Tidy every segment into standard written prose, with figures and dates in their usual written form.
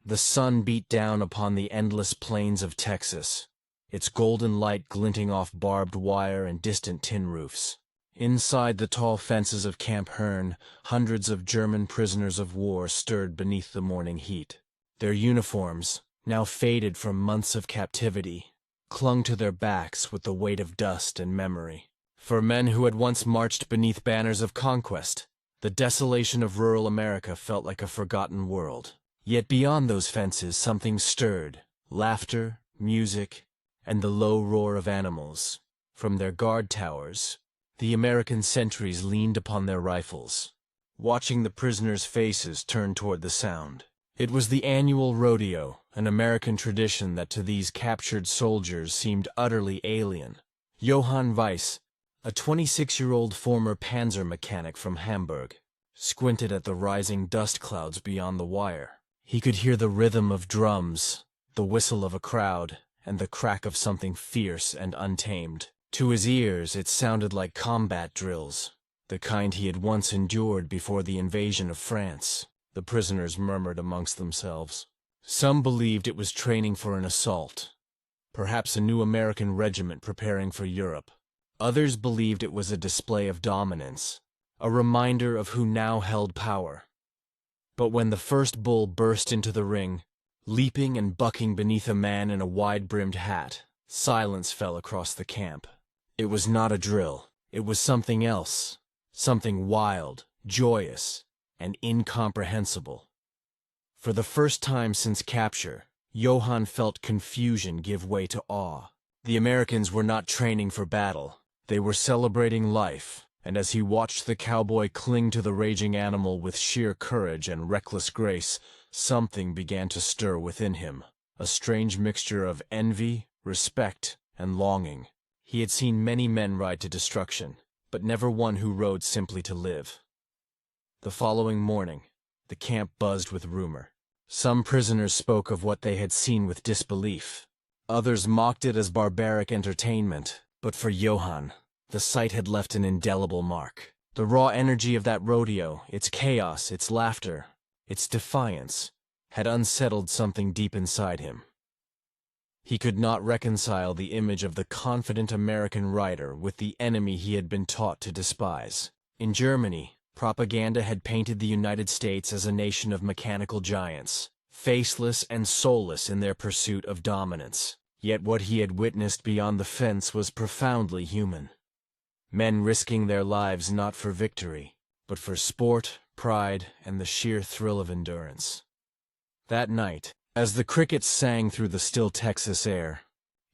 The sun beat down upon the endless plains of Texas, its golden light glinting off barbed wire and distant tin roofs. Inside the tall fences of Camp Hearn, hundreds of German prisoners of war stirred beneath the morning heat. Their uniforms, now faded from months of captivity, clung to their backs with the weight of dust and memory. For men who had once marched beneath banners of conquest, the desolation of rural America felt like a forgotten world. Yet beyond those fences something stirred, laughter, music, and the low roar of animals. From their guard towers, the American sentries leaned upon their rifles, watching the prisoners' faces turn toward the sound. It was the annual rodeo, an American tradition that to these captured soldiers seemed utterly alien. Johann Weiss, a 26-year-old former panzer mechanic from Hamburg, squinted at the rising dust clouds beyond the wire. He could hear the rhythm of drums, the whistle of a crowd, and the crack of something fierce and untamed. To his ears, it sounded like combat drills, the kind he had once endured before the invasion of France. The prisoners murmured amongst themselves. Some believed it was training for an assault, perhaps a new American regiment preparing for Europe. Others believed it was a display of dominance, a reminder of who now held power. But when the first bull burst into the ring, leaping and bucking beneath a man in a wide-brimmed hat, silence fell across the camp. It was not a drill. It was something else, something wild, joyous, and incomprehensible. For the first time since capture, Johann felt confusion give way to awe. The Americans were not training for battle. They were celebrating life, and as he watched the cowboy cling to the raging animal with sheer courage and reckless grace, something began to stir within him, a strange mixture of envy, respect, and longing. He had seen many men ride to destruction, but never one who rode simply to live. The following morning, the camp buzzed with rumor. Some prisoners spoke of what they had seen with disbelief. Others mocked it as barbaric entertainment, but for Johann, the sight had left an indelible mark. The raw energy of that rodeo, its chaos, its laughter, its defiance, had unsettled something deep inside him. He could not reconcile the image of the confident American rider with the enemy he had been taught to despise. In Germany, propaganda had painted the United States as a nation of mechanical giants, faceless and soulless in their pursuit of dominance. Yet what he had witnessed beyond the fence was profoundly human. Men risking their lives not for victory, but for sport, pride, and the sheer thrill of endurance. That night, as the crickets sang through the still Texas air,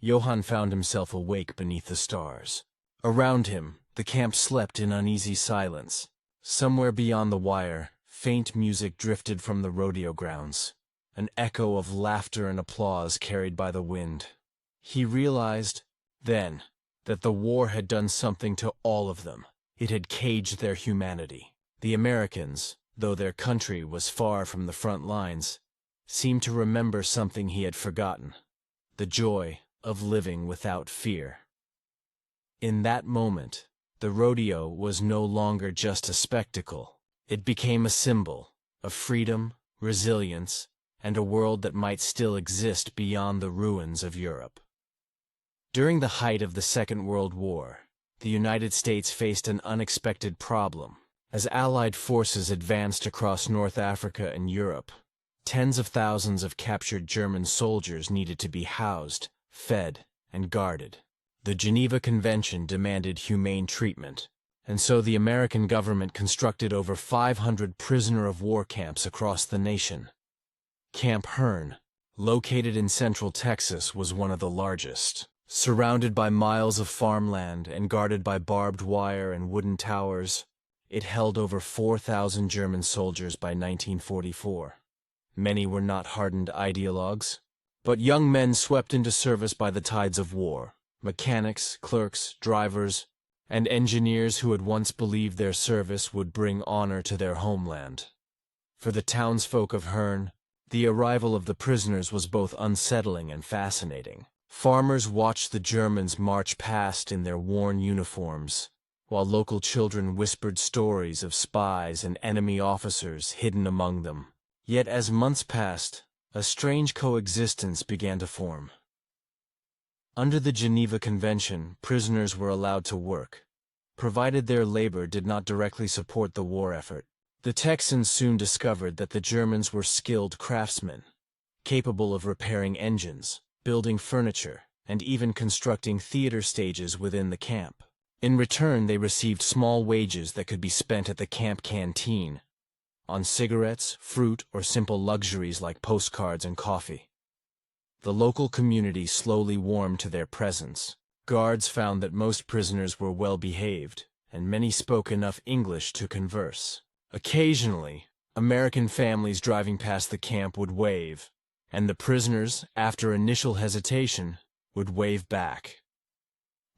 Johann found himself awake beneath the stars. Around him, the camp slept in uneasy silence. Somewhere beyond the wire, faint music drifted from the rodeo grounds, an echo of laughter and applause carried by the wind. He realized, then, that the war had done something to all of them. It had caged their humanity. The Americans, though their country was far from the front lines, seemed to remember something he had forgotten, the joy of living without fear. In that moment, the rodeo was no longer just a spectacle. It became a symbol of freedom, resilience, and a world that might still exist beyond the ruins of Europe. During the height of the Second World War, the United States faced an unexpected problem. As Allied forces advanced across North Africa and Europe, tens of thousands of captured German soldiers needed to be housed, fed, and guarded. The Geneva Convention demanded humane treatment, and so the American government constructed over 500 prisoner-of-war camps across the nation. Camp Hearn, located in central Texas, was one of the largest. Surrounded by miles of farmland and guarded by barbed wire and wooden towers, it held over 4,000 German soldiers by 1944. Many were not hardened ideologues, but young men swept into service by the tides of war, mechanics, clerks, drivers, and engineers who had once believed their service would bring honor to their homeland. For the townsfolk of Hearn, the arrival of the prisoners was both unsettling and fascinating. Farmers watched the Germans march past in their worn uniforms, while local children whispered stories of spies and enemy officers hidden among them. Yet as months passed, A strange coexistence began to form. Under the Geneva Convention, prisoners were allowed to work, provided their labor did not directly support the war effort. The Texans soon discovered that the Germans were skilled craftsmen, capable of repairing engines, building furniture, and even constructing theater stages within the camp. In return, they received small wages that could be spent at the camp canteen, on cigarettes, fruit, or simple luxuries like postcards and coffee. The local community slowly warmed to their presence. Guards found that most prisoners were well behaved, and many spoke enough English to converse. Occasionally, American families driving past the camp would wave, and the prisoners, after initial hesitation, would wave back.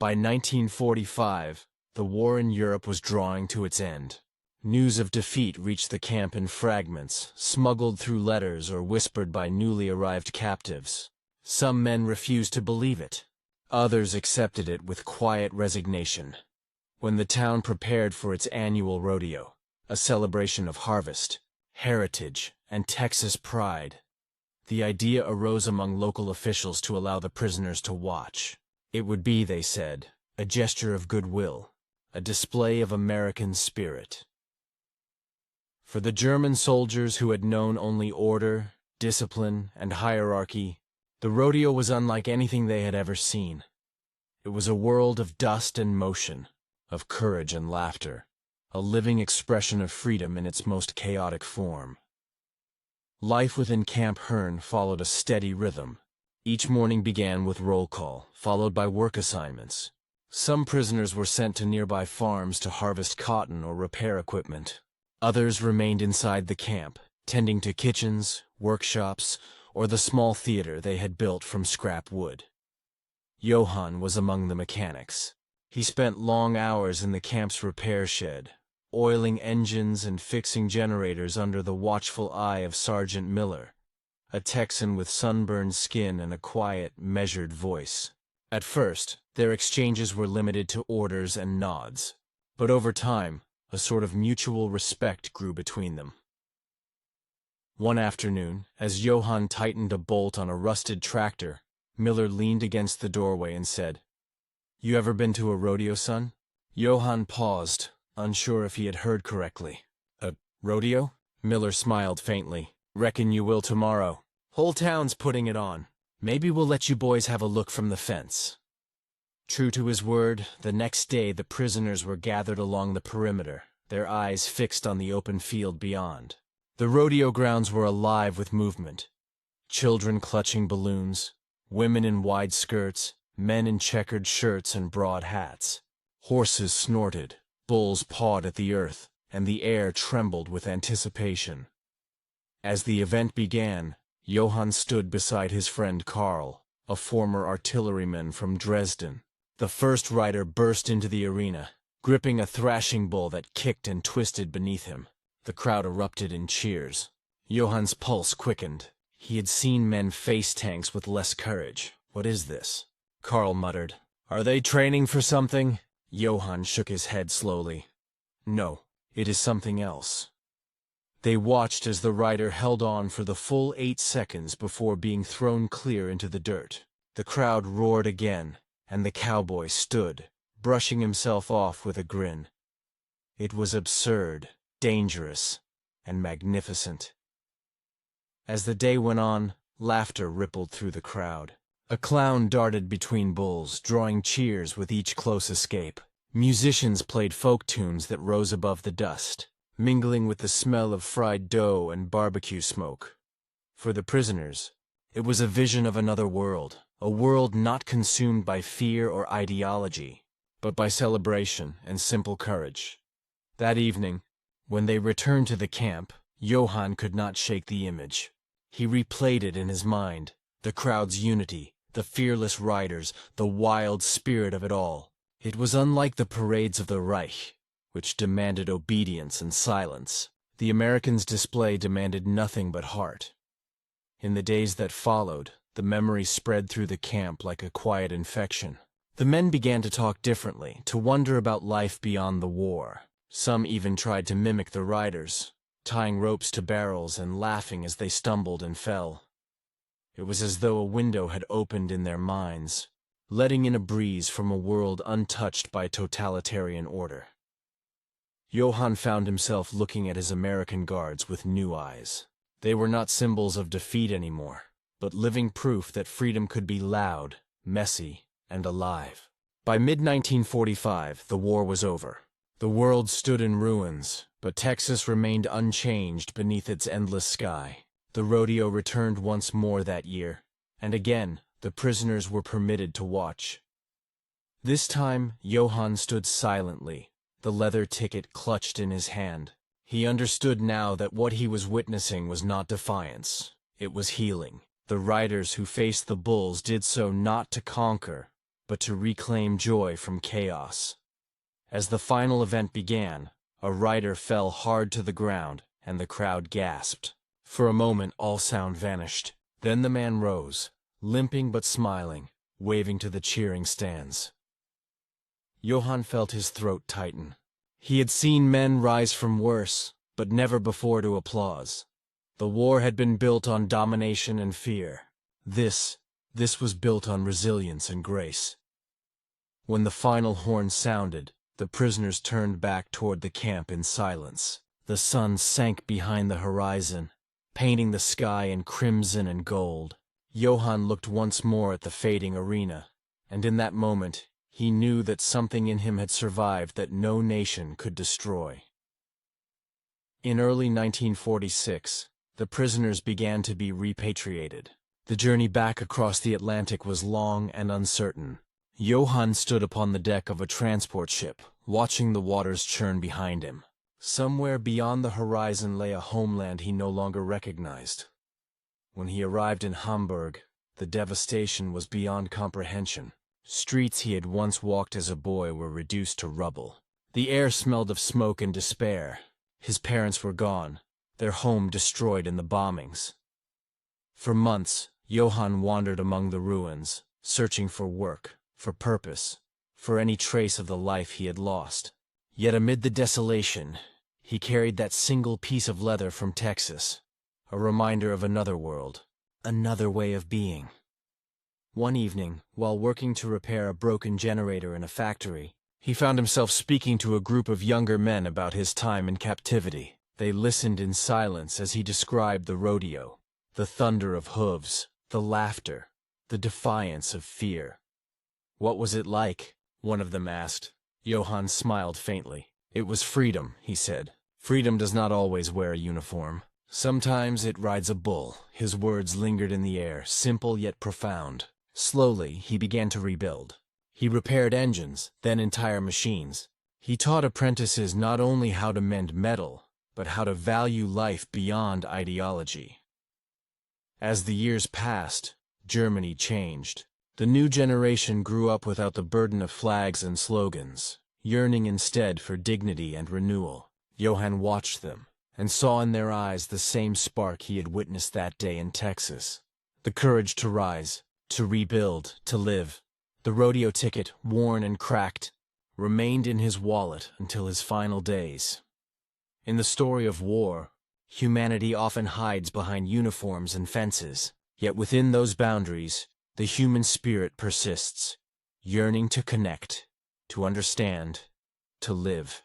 By 1945, the war in Europe was drawing to its end. News of defeat reached the camp in fragments, smuggled through letters or whispered by newly arrived captives. Some men refused to believe it. Others accepted it with quiet resignation. When the town prepared for its annual rodeo, a celebration of harvest, heritage, and Texas pride, the idea arose among local officials to allow the prisoners to watch. It would be, they said, a gesture of goodwill, a display of American spirit. For the German soldiers who had known only order, discipline, and hierarchy, the rodeo was unlike anything they had ever seen. It was a world of dust and motion, of courage and laughter, a living expression of freedom in its most chaotic form. Life within Camp Hearn followed a steady rhythm. Each morning began with roll call, followed by work assignments. Some prisoners were sent to nearby farms to harvest cotton or repair equipment. Others remained inside the camp, tending to kitchens, workshops, or the small theater they had built from scrap wood. Johann was among the mechanics. He spent long hours in the camp's repair shed, oiling engines and fixing generators under the watchful eye of Sergeant Miller, a Texan with sunburned skin and a quiet, measured voice. At first, their exchanges were limited to orders and nods, but over time, a sort of mutual respect grew between them. One afternoon, as Johann tightened a bolt on a rusted tractor, Miller leaned against the doorway and said, "You ever been to a rodeo, son?" Johann paused, unsure if he had heard correctly. "A rodeo?" Miller smiled faintly. "Reckon you will tomorrow. Whole town's putting it on. Maybe we'll let you boys have a look from the fence." True to his word, the next day the prisoners were gathered along the perimeter, their eyes fixed on the open field beyond. The rodeo grounds were alive with movement. Children clutching balloons, women in wide skirts, men in checkered shirts and broad hats. Horses snorted, bulls pawed at the earth, and the air trembled with anticipation. As the event began, Johann stood beside his friend Karl, a former artilleryman from Dresden. The first rider burst into the arena, gripping a thrashing bull that kicked and twisted beneath him. The crowd erupted in cheers. Johann's pulse quickened. He had seen men face tanks with less courage. "What is this?" Karl muttered. "Are they training for something?" Johann shook his head slowly. "No, it is something else." They watched as the rider held on for the full 8 seconds before being thrown clear into the dirt. The crowd roared again, and the cowboy stood, brushing himself off with a grin. It was absurd, dangerous, and magnificent. As the day went on, laughter rippled through the crowd. A clown darted between bulls, drawing cheers with each close escape. Musicians played folk tunes that rose above the dust, mingling with the smell of fried dough and barbecue smoke. For the prisoners, it was a vision of another world, a world not consumed by fear or ideology, but by celebration and simple courage. That evening, when they returned to the camp, Johann could not shake the image. He replayed it in his mind, the crowd's unity, the fearless riders, the wild spirit of it all. It was unlike the parades of the Reich, which demanded obedience and silence. The Americans' display demanded nothing but heart. In the days that followed, the memory spread through the camp like a quiet infection. The men began to talk differently, to wonder about life beyond the war. Some even tried to mimic the riders, tying ropes to barrels and laughing as they stumbled and fell. It was as though a window had opened in their minds, letting in a breeze from a world untouched by totalitarian order. Johann found himself looking at his American guards with new eyes. They were not symbols of defeat anymore, but living proof that freedom could be loud, messy, and alive. By mid-1945, the war was over. The world stood in ruins, but Texas remained unchanged beneath its endless sky. The rodeo returned once more that year, and again, the prisoners were permitted to watch. This time, Johann stood silently, the leather ticket clutched in his hand. He understood now that what he was witnessing was not defiance, it was healing. The riders who faced the bulls did so not to conquer, but to reclaim joy from chaos. As the final event began, a rider fell hard to the ground, and the crowd gasped. For a moment, all sound vanished. Then the man rose, limping but smiling, waving to the cheering stands. Johann felt his throat tighten. He had seen men rise from worse, but never before to applause. The war had been built on domination and fear. This was built on resilience and grace. When the final horn sounded, the prisoners turned back toward the camp in silence. The sun sank behind the horizon, painting the sky in crimson and gold. Johann looked once more at the fading arena, and in that moment, he knew that something in him had survived that no nation could destroy. In early 1946, the prisoners began to be repatriated. The journey back across the Atlantic was long and uncertain. Johann stood upon the deck of a transport ship, watching the waters churn behind him. Somewhere beyond the horizon lay a homeland he no longer recognized. When he arrived in Hamburg, the devastation was beyond comprehension. Streets he had once walked as a boy were reduced to rubble. The air smelled of smoke and despair. His parents were gone, their home destroyed in the bombings. For months, Johann wandered among the ruins, searching for work, for purpose, for any trace of the life he had lost. Yet amid the desolation, he carried that single piece of leather from Texas, a reminder of another world, another way of being. One evening, while working to repair a broken generator in a factory, he found himself speaking to a group of younger men about his time in captivity. They listened in silence as he described the rodeo, the thunder of hooves, the laughter, the defiance of fear. "What was it like?" one of them asked. Johann smiled faintly. "It was freedom," he said. "Freedom does not always wear a uniform. Sometimes it rides a bull." His words lingered in the air, simple yet profound. Slowly, he began to rebuild. He repaired engines, then entire machines. He taught apprentices not only how to mend metal, but how to value life beyond ideology. As the years passed, Germany changed. The new generation grew up without the burden of flags and slogans, yearning instead for dignity and renewal. Johann watched them, and saw in their eyes the same spark he had witnessed that day in Texas. The courage to rise, to rebuild, to live. The rodeo ticket, worn and cracked, remained in his wallet until his final days. In the story of war, humanity often hides behind uniforms and fences, yet within those boundaries, the human spirit persists, yearning to connect, to understand, to live.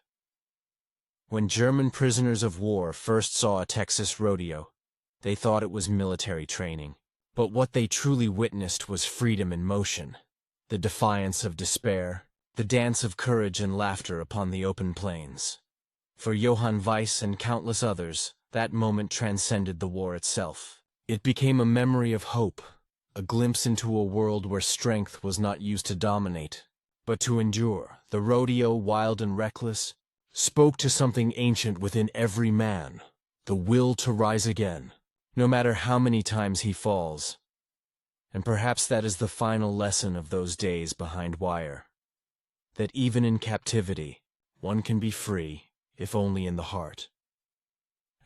When German prisoners of war first saw a Texas rodeo, they thought it was military training. But what they truly witnessed was freedom in motion, the defiance of despair, the dance of courage and laughter upon the open plains. For Johann Weiss and countless others, that moment transcended the war itself. It became a memory of hope, a glimpse into a world where strength was not used to dominate, but to endure. The rodeo, wild and reckless, spoke to something ancient within every man, the will to rise again, no matter how many times he falls. And perhaps that is the final lesson of those days behind wire, that even in captivity, one can be free, if only in the heart.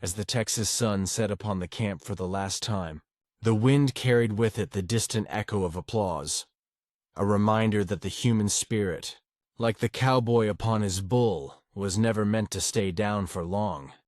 As the Texas sun set upon the camp for the last time, the wind carried with it the distant echo of applause, a reminder that the human spirit, like the cowboy upon his bull, was never meant to stay down for long.